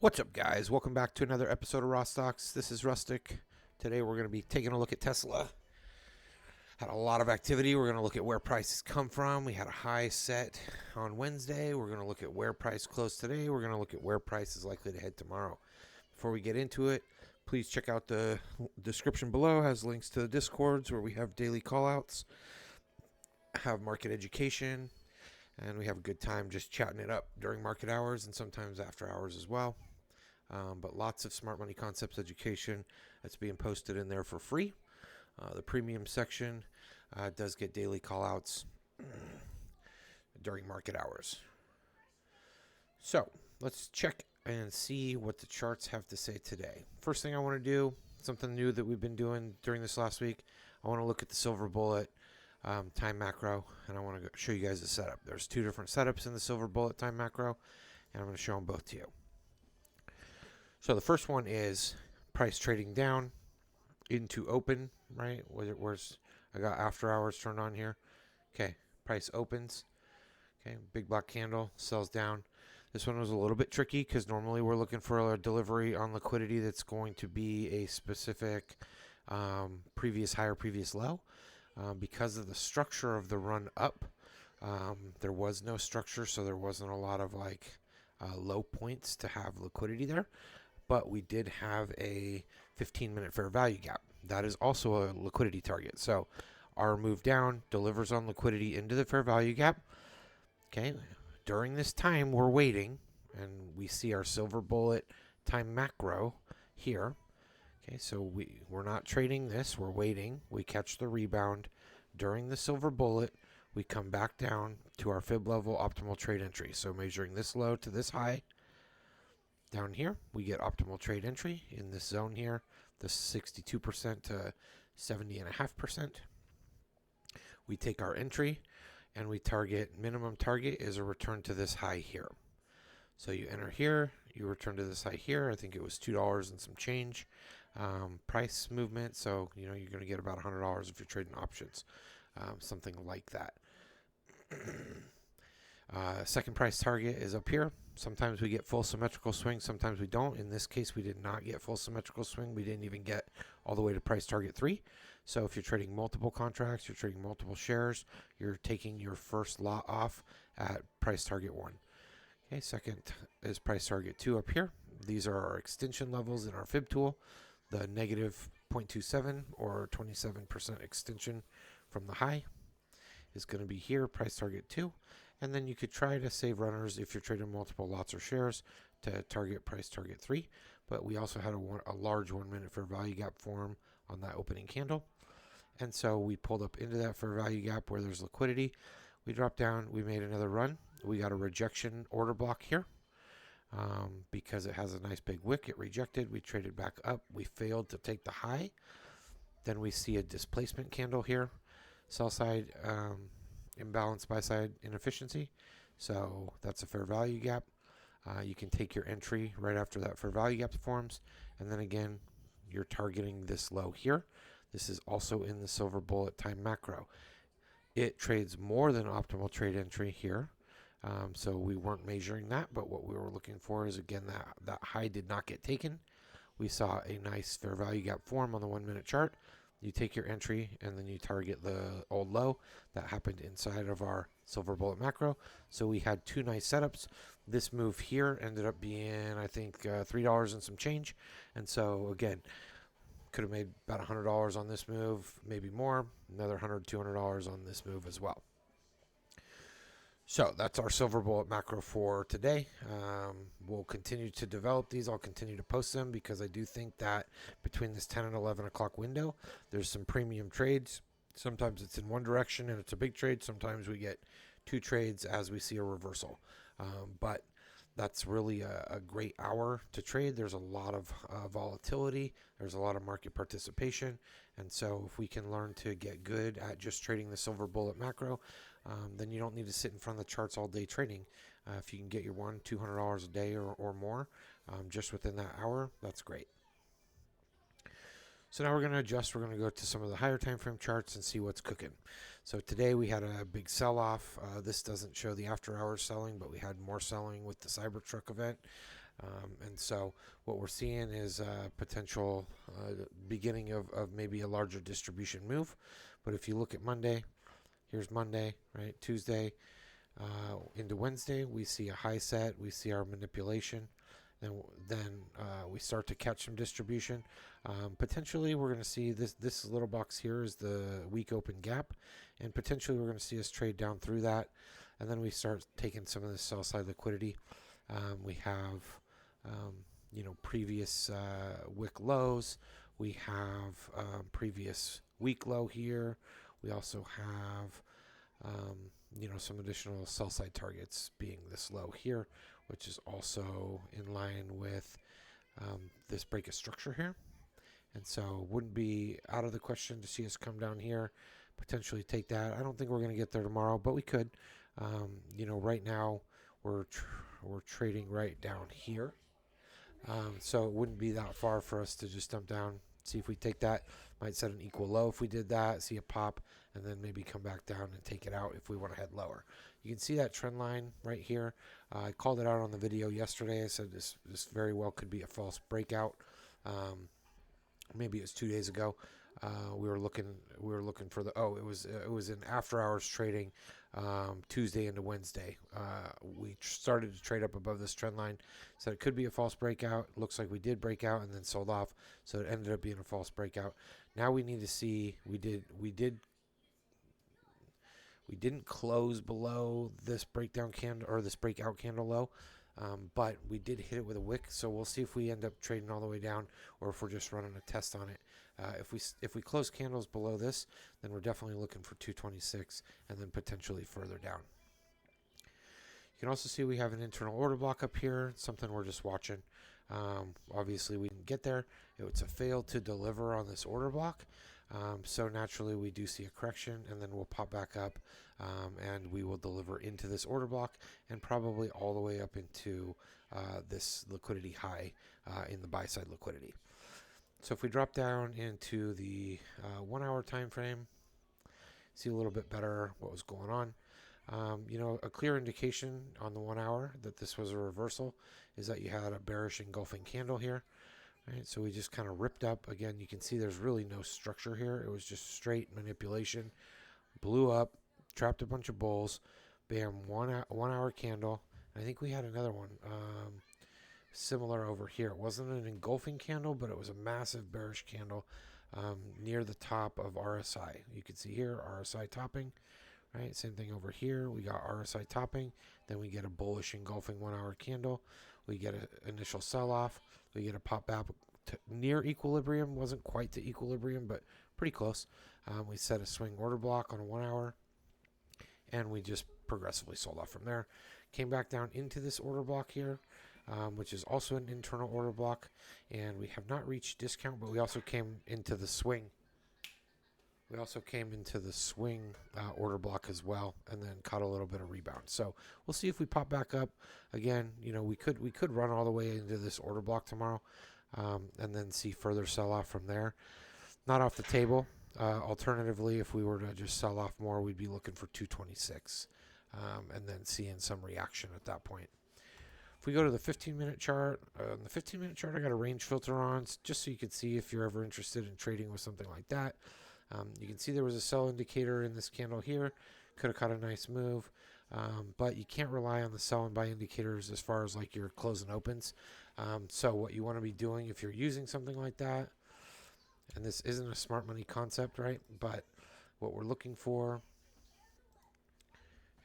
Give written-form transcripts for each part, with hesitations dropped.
What's up, guys? Welcome back to another episode of Rawstocks. This is Rustic. Today we're going to be taking a look at Tesla. Had a lot of activity. We're going to look at where prices come from. We had a high set on Wednesday. We're going to look at where price closed today. We're going to look at where price is likely to head tomorrow. Before we get into it, please check out the description below. It has links to the Discords where we have daily callouts, have market education, and we have a good time just chatting it up during market hours and sometimes after hours as well. But lots of smart money concepts education that's being posted in there for free. The premium section does get daily callouts during market hours. So let's check and see what the charts have to say today. First thing I want to do, something new that we've been doing during this last week, I want to look at the silver bullet time macro, and I want to show you guys the setup. There's two different setups in the silver bullet time macro, and I'm going to show them both to you. So the first one is price trading down into open, right? Where's I got after hours turned on here. Okay, price opens. Okay, big black candle, sells down. This one was a little bit tricky because normally we're looking for a delivery on liquidity that's going to be a specific previous high or previous low. Because of the structure of the run up, there was no structure, so there wasn't a lot of low points to have liquidity there. But we did have a 15-minute fair value gap. That is also a liquidity target. So our move down delivers on liquidity into the fair value gap. Okay, during this time we're waiting, and we see our silver bullet time macro here. Okay, so we're not trading this, we're waiting. We catch the rebound during the silver bullet. We come back down to our fib level optimal trade entry. So measuring this low to this high. Down here, we get optimal trade entry in this zone here, the 62% to 70.5%. We take our entry and we target, minimum target is a return to this high here. So you enter here, you return to this high here. I think it was $2 and some change price movement. So, you're going to get about $100 if you're trading options, something like that. Second price target is up here. Sometimes we get full symmetrical swing, sometimes we don't. In this case, we did not get full symmetrical swing. We didn't even get all the way to price target 3. So if you're trading multiple contracts, you're trading multiple shares, you're taking your first lot off at price target 1. Okay, second is price target 2 up here. These are our extension levels in our fib tool. The negative 0.27 or 27% extension from the high is going to be here, price target 2. And then you could try to save runners if you're trading multiple lots or shares to target price target 3. But we also had a large 1 minute fair value gap form on that opening candle. And so we pulled up into that fair value gap where there's liquidity. We dropped down, we made another run. We got a rejection order block here because it has a nice big wick. It rejected. We traded back up. We failed to take the high. Then we see a displacement candle here. Sell side imbalance, buy side inefficiency. So that's a fair value gap. You can take your entry right after that fair value gap forms. And then again, you're targeting this low here. This is also in the silver bullet time macro. It trades more than optimal trade entry here. So we weren't measuring that, but what we were looking for is, again, that high did not get taken. We saw a nice fair value gap form on the 1 minute chart. You take your entry and then you target the old low. That happened inside of our silver bullet macro. So we had two nice setups. This move here ended up being, I think, $3 and some change. And so, again, could have made about $100 on this move, maybe more, another $100, $200 on this move as well. So that's our silver bullet macro for today. We'll continue to develop these. I'll continue to post them because I do think that between this 10 and 11 o'clock window, there's some premium trades. Sometimes it's in one direction and it's a big trade. Sometimes we get two trades as we see a reversal. But that's really a great hour to trade. There's a lot of volatility. There's a lot of market participation. And so if we can learn to get good at just trading the silver bullet macro, then you don't need to sit in front of the charts all day trading. If you can get your $200 a day or more just within that hour, that's great. So now we're going to adjust. We're going to go to some of the higher time frame charts and see what's cooking. So today we had a big sell-off. This doesn't show the after hours selling, but we had more selling with the Cybertruck event. And so what we're seeing is potential beginning of maybe a larger distribution move. But if you look at Monday, here's Monday, right? Tuesday into Wednesday, we see a high set. We see our manipulation. Then we start to catch some distribution. Potentially, we're going to see this little box here is the weak open gap, and potentially we're going to see us trade down through that, and then we start taking some of the sell side liquidity. We have previous wick lows. We have previous week low here. We also have some additional sell side targets being this low here, which is also in line with this break of structure here. And so wouldn't be out of the question to see us come down here, potentially take that. I don't think we're going to get there tomorrow, but we could. Right now we're trading right down here. So it wouldn't be that far for us to just dump down, see if we take that. Might set an equal low if we did that, see a pop, and then maybe come back down and take it out if we want to head lower. You can see that trend line right here. I called it out on the video yesterday. I said this very well could be a false breakout. Maybe it was 2 days ago. We were looking for it was in after hours trading, Tuesday into Wednesday. We started to trade up above this trend line, so it could be a false breakout. Looks like we did break out and then sold off, so it ended up being a false breakout. Now we need to see, we didn't close below this breakdown candle or this breakout candle low, but we did hit it with a wick. So we'll see if we end up trading all the way down or if we're just running a test on it. If we close candles below this, then we're definitely looking for 226 and then potentially further down. You can also see we have an internal order block up here, something we're just watching. Obviously we didn't get there. It was a fail to deliver on this order block. So naturally we do see a correction, and then we'll pop back up, and we will deliver into this order block and probably all the way up into this liquidity high in the buy side liquidity. So if we drop down into the 1 hour time frame, see a little bit better what was going on. A clear indication on the 1 hour that this was a reversal is that you had a bearish engulfing candle here. Right, so we just kind of ripped up. Again, you can see there's really no structure here. It was just straight manipulation. Blew up, trapped a bunch of bulls. Bam, 1 hour candle. And I think we had another one similar over here. It wasn't an engulfing candle, but it was a massive bearish candle near the top of RSI. You can see here RSI topping. Right, same thing over here. We got RSI topping. Then we get a bullish engulfing 1 hour candle. We get an initial sell-off. We get a pop back to near equilibrium. Wasn't quite to equilibrium, but pretty close. We set a swing order block on a 1 hour, and we just progressively sold off from there. Came back down into this order block here, which is also an internal order block, and we have not reached discount, but we also came into the swing. We also came into the swing order block as well, and then caught a little bit of rebound. So we'll see if we pop back up again. We could run all the way into this order block tomorrow, and then see further sell off from there. Not off the table. Alternatively, if we were to just sell off more, we'd be looking for 226, and then seeing some reaction at that point. If we go to the 15-minute chart, on the 15-minute chart, I got a range filter on just so you can see if you're ever interested in trading with something like that. You can see there was a sell indicator in this candle here. Could have caught a nice move, but you can't rely on the sell and buy indicators as far as like your close and opens. So what you want to be doing if you're using something like that, and this isn't a smart money concept, right? But what we're looking for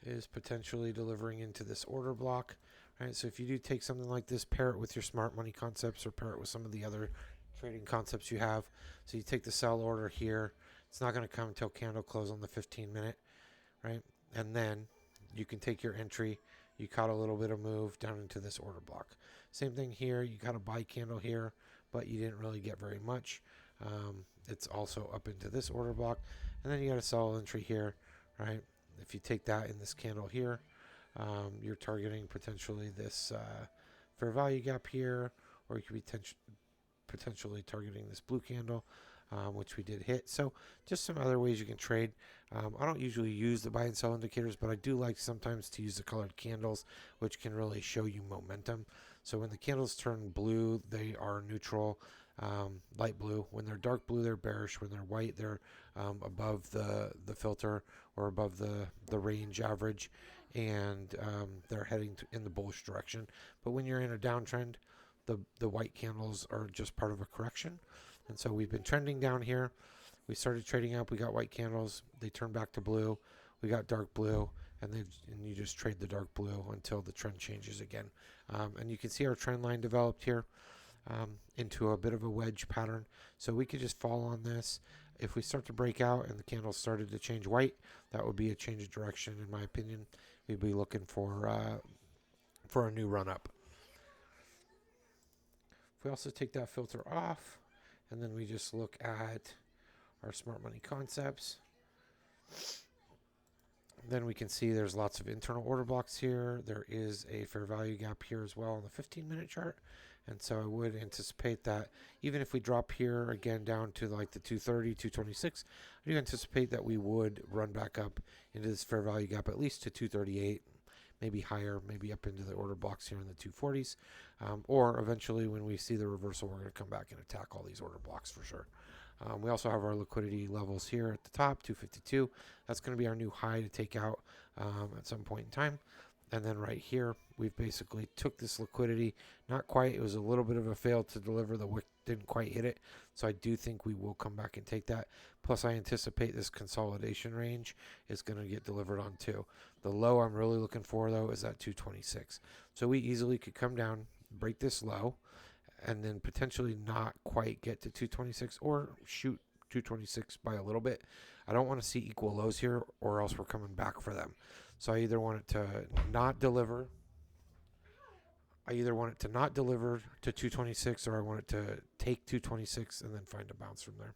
is potentially delivering into this order block, right? So if you do take something like this, pair it with your smart money concepts or pair it with some of the other trading concepts you have. So you take the sell order here. It's not going to come until candle close on the 15-minute, right? And then you can take your entry. You caught a little bit of move down into this order block. Same thing here. You got a buy candle here, but you didn't really get very much. It's also up into this order block. And then you got a sell entry here, right? If you take that in this candle here, you're targeting potentially this fair value gap here, or you could be potentially targeting this blue candle, which we did hit. So just some other ways you can trade. I don't usually use the buy and sell indicators, but I do like sometimes to use the colored candles, which can really show you momentum. So when the candles turn blue, they are neutral, light blue. When they're dark blue, they're bearish. When they're white, they're above the filter or above the range average, and they're heading in the bullish direction. But when you're in a downtrend, the white candles are just part of a correction. And so we've been trending down here. We started trading up. We got white candles. They turned back to blue. We got dark blue, and you just trade the dark blue until the trend changes again. And you can see our trend line developed here into a bit of a wedge pattern. So we could just fall on this. If we start to break out and the candles started to change white, that would be a change of direction, in my opinion. We'd be looking for a new run up. If we also take that filter off, and then we just look at our smart money concepts, then we can see there's lots of internal order blocks here. There is a fair value gap here as well on the 15-minute chart. And so I would anticipate that even if we drop here again down to like the 230, 226, I do anticipate that we would run back up into this fair value gap at least to 238, maybe higher, maybe up into the order blocks here in the 240s. Or eventually when we see the reversal, we're going to come back and attack all these order blocks for sure. We also have our liquidity levels here at the top, 252. That's going to be our new high to take out at some point in time. And then right here, we've basically took this liquidity. Not quite. It was a little bit of a fail to deliver. The wick didn't quite hit it. So I do think we will come back and take that. Plus, I anticipate this consolidation range is going to get delivered on too. The low I'm really looking for, though, is at 226. So we easily could come down, break this low, and then potentially not quite get to 226 or shoot 226 by a little bit. I don't want to see equal lows here, or else we're coming back for them. So I either want it to not deliver. I either want it to not deliver to 226, or I want it to take 226 and then find a bounce from there.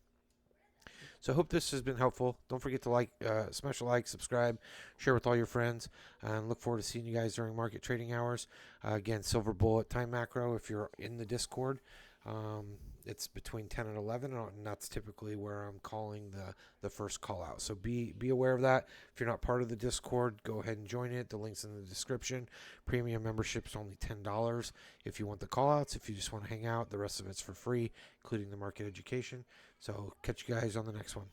So I hope this has been helpful. Don't forget to smash a like, subscribe, share with all your friends, and look forward to seeing you guys during market trading hours. Again, Silver Bullet Time Macro, if you're in the Discord, it's between 10 and 11, and that's typically where I'm calling the first call out. So be aware of that. If you're not part of the Discord, go ahead and join it. The link's in the description. Premium membership is only $10 if you want the call outs. If you just want to hang out, the rest of it's for free, including the market education. So catch you guys on the next one.